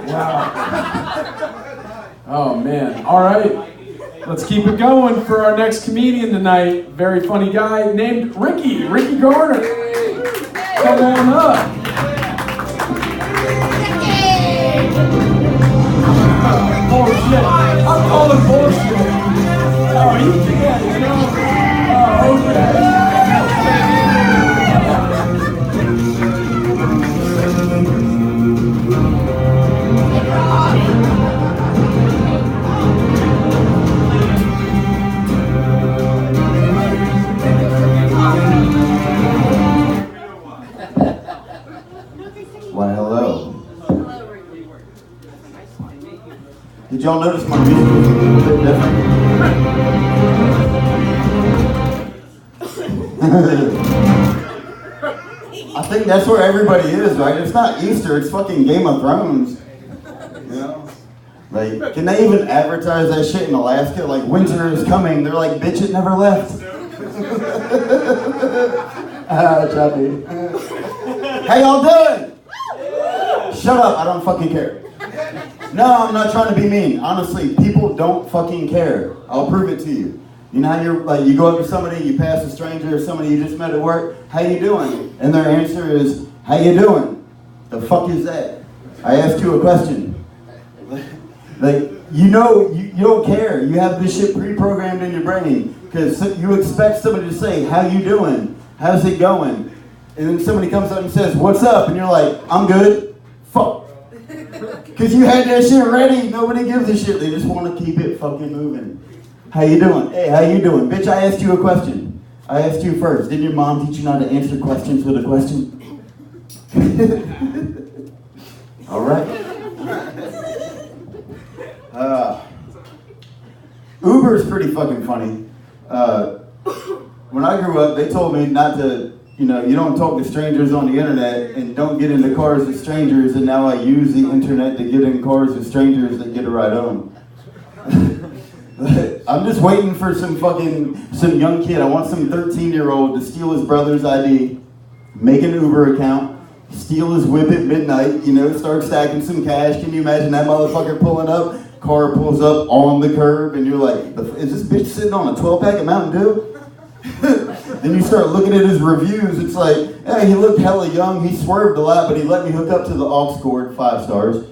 Wow. Oh, man. All right. Let's keep it going for our next comedian tonight. Very funny guy named Rickey. Rickey Garner. Come on up. Oh, shit. I'm calling bullshit. Oh, you can't, you know? Oh, okay. Why, hello. Did y'all notice my music was a little bit different? I think that's where everybody is, right? It's not Easter, it's fucking Game of Thrones. You know? Like, can they even advertise that shit in Alaska? Like, winter is coming. They're like, bitch, it never left. Choppy. How y'all doing? Shut up, I don't fucking care. No, I'm not trying to be mean. Honestly, people don't fucking care. I'll prove it to you. You know how you're like, you go up to somebody, you pass a stranger or somebody you just met at work, how you doing? And their answer is, how you doing? The fuck is that? I asked you a question. Like, you know, you don't care. You have this shit pre-programmed in your brain because you expect somebody to say, how you doing? How's it going? And then somebody comes up and says, what's up? And you're like, I'm good. Fuck. Because you had that shit ready. Nobody gives a shit. They just want to keep it fucking moving. How you doing? Hey, how you doing? Bitch, I asked you a question. I asked you first. Didn't your mom teach you not to answer questions with a question? All right. Uber's pretty fucking funny. When I grew up, they told me not to, you know, you don't talk to strangers on the internet and don't get into cars with strangers, and now I use the internet to get in cars with strangers that get a ride home. I'm just waiting for some young kid. I want some 13-year-old to steal his brother's ID, make an Uber account, steal his whip at midnight, you know, start stacking some cash. Can you imagine that motherfucker pulling up? Car pulls up on the curb and you're like, is this bitch sitting on a 12-pack of Mountain Dew? Then you start looking at his reviews. It's like, hey, he looked hella young. He swerved a lot, but he let me hook up to the aux cord, 5 stars.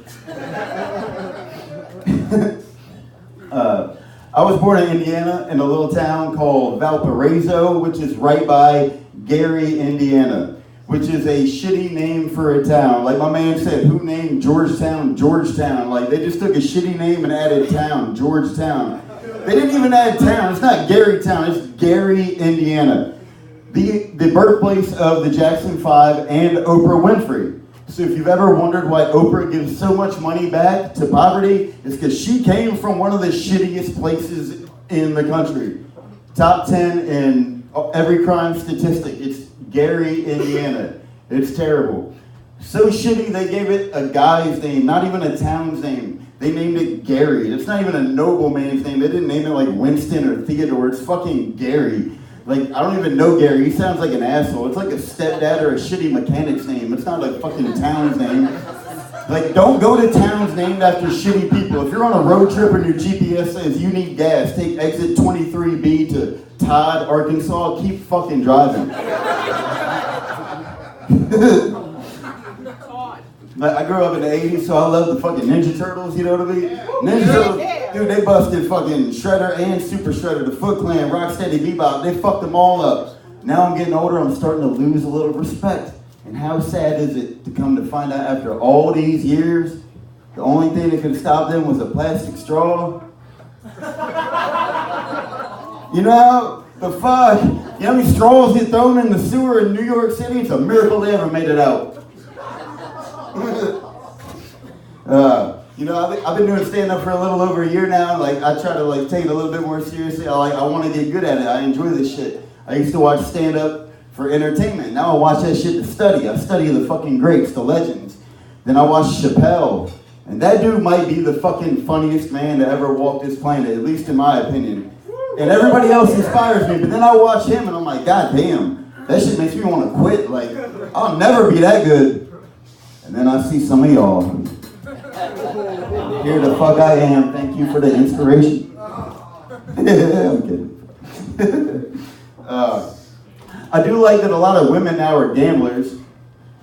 I was born in Indiana in a little town called Valparaiso, which is right by Gary, Indiana, which is a shitty name for a town. Like my man said, who named Georgetown, Georgetown? Like they just took a shitty name and added town, Georgetown. They didn't even add town. It's not Garytown, it's Gary, Indiana. The birthplace of the Jackson 5 and Oprah Winfrey. So if you've ever wondered why Oprah gives so much money back to poverty, it's because she came from one of the shittiest places in the country. Top 10 in every crime statistic. It's Gary, Indiana. It's terrible. So shitty they gave it a guy's name, not even a town's name. They named it Gary. It's not even a nobleman's name. They didn't name it like Winston or Theodore. It's fucking Gary. Like, I don't even know Gary. He sounds like an asshole. It's like a stepdad or a shitty mechanic's name. It's not a fucking town's name. Like, don't go to towns named after shitty people. If you're on a road trip and your GPS says you need gas, take exit 23B to Todd, Arkansas, keep fucking driving. I grew up in the 80s, so I love the fucking Ninja Turtles, you know what I mean? Ninja Turtles, dude, they busted fucking Shredder and Super Shredder, the Foot Clan, Rocksteady, Bebop, they fucked them all up. Now I'm getting older, I'm starting to lose a little respect. And how sad is it to come to find out after all these years, the only thing that could stop them was a plastic straw? You know, the fuck? You know how many straws get thrown in the sewer in New York City? It's a miracle they ever made it out. You know, I've been doing stand-up for a little over a year now. Like, I try to like take it a little bit more seriously. I want to get good at it. I enjoy this shit. I used to watch stand-up for entertainment. Now I watch that shit to study. I study the fucking greats, the legends. Then I watch Chappelle. And that dude might be the fucking funniest man to ever walk this planet, at least in my opinion. And everybody else inspires me. But then I watch him and I'm like, God damn, that shit makes me want to quit. Like, I'll never be that good. And then I see some of y'all. Here the fuck I am. Thank you for the inspiration. I'm kidding. I do like that a lot of women now are gamblers.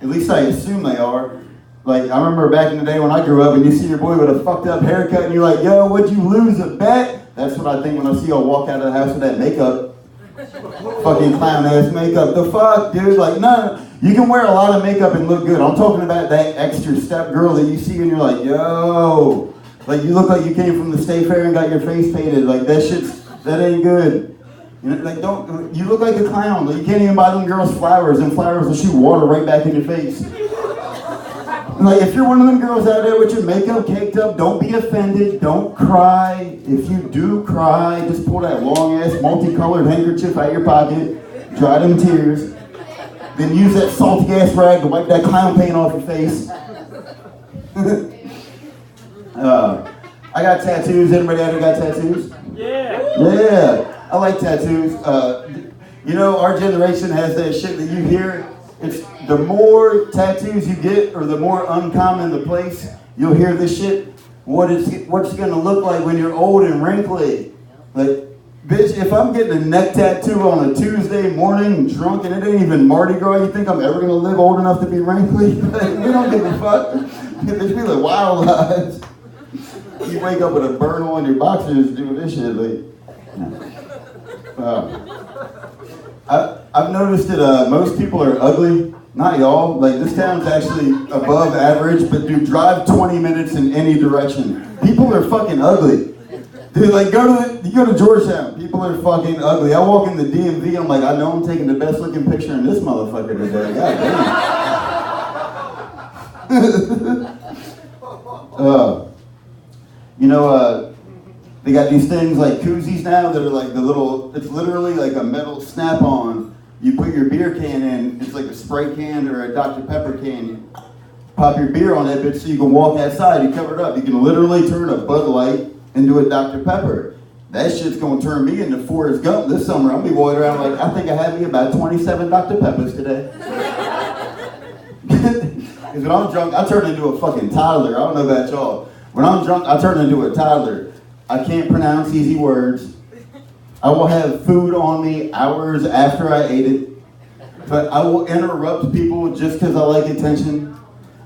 At least I assume they are. Like, I remember back in the day when I grew up and you see your boy with a fucked up haircut and you're like, yo, would you lose a bet? That's what I think when I see y'all walk out of the house with that makeup. Fucking clown ass makeup. The fuck, dude? Like, no. You can wear a lot of makeup and look good. I'm talking about that extra step girl that you see and you're like, yo. Like, you look like you came from the state fair and got your face painted. Like, that ain't good. You know, like, you look like a clown. Like, you can't even buy them girls flowers, and flowers will shoot water right back in your face. Like, if you're one of them girls out there with your makeup caked up, don't be offended, don't cry. If you do cry, just pull that long-ass multicolored handkerchief out of your pocket, dry them tears, then use that salty-ass rag to wipe that clown paint off your face. I got tattoos. Anybody out there got tattoos? Yeah. Yeah. I like tattoos. You know, our generation has that shit that you hear. It's the more tattoos you get, or the more uncommon the place, you'll hear this shit. What's it gonna look like when you're old and wrinkly? Like, bitch, if I'm getting a neck tattoo on a Tuesday morning, drunk, and it ain't even Mardi Gras, you think I'm ever gonna live old enough to be wrinkly? Like, we don't give a fuck. Bitch, we live wild lives. You wake up with a burn on your boxers doing this shit, like. I've noticed that most people are ugly. Not y'all. Like, this town's actually above average, but dude, drive 20 minutes in any direction. People are fucking ugly. Dude, like, you go to Georgetown, people are fucking ugly. I walk in the DMV, I'm like, I know I'm taking the best looking picture in this motherfucker today. God damn. You know, they got these things like koozies now that are like it's literally like a metal snap-on. You put your beer can in, it's like a Sprite can or a Dr. Pepper can. You pop your beer on that bitch so you can walk outside, you cover it up. You can literally turn a Bud Light into a Dr. Pepper. That shit's gonna turn me into Forrest Gump this summer. I'm gonna be walking around like, I think I had me about 27 Dr. Peppers today. Because when I'm drunk, I turn into a fucking toddler. I don't know about y'all. When I'm drunk, I turn into a toddler. I can't pronounce easy words. I will have food on me hours after I ate it. But I will interrupt people just because I like attention.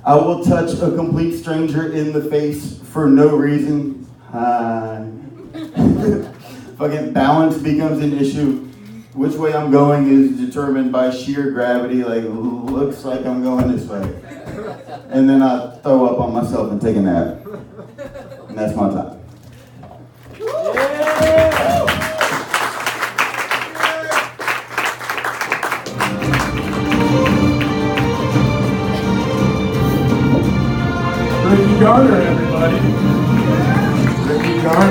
I will touch a complete stranger in the face for no reason. Fucking balance becomes an issue. Which way I'm going is determined by sheer gravity. Like, looks like I'm going this way. And then I throw up on myself and take a nap. And that's my time. Rickey Garner, everybody. Rickey Garner.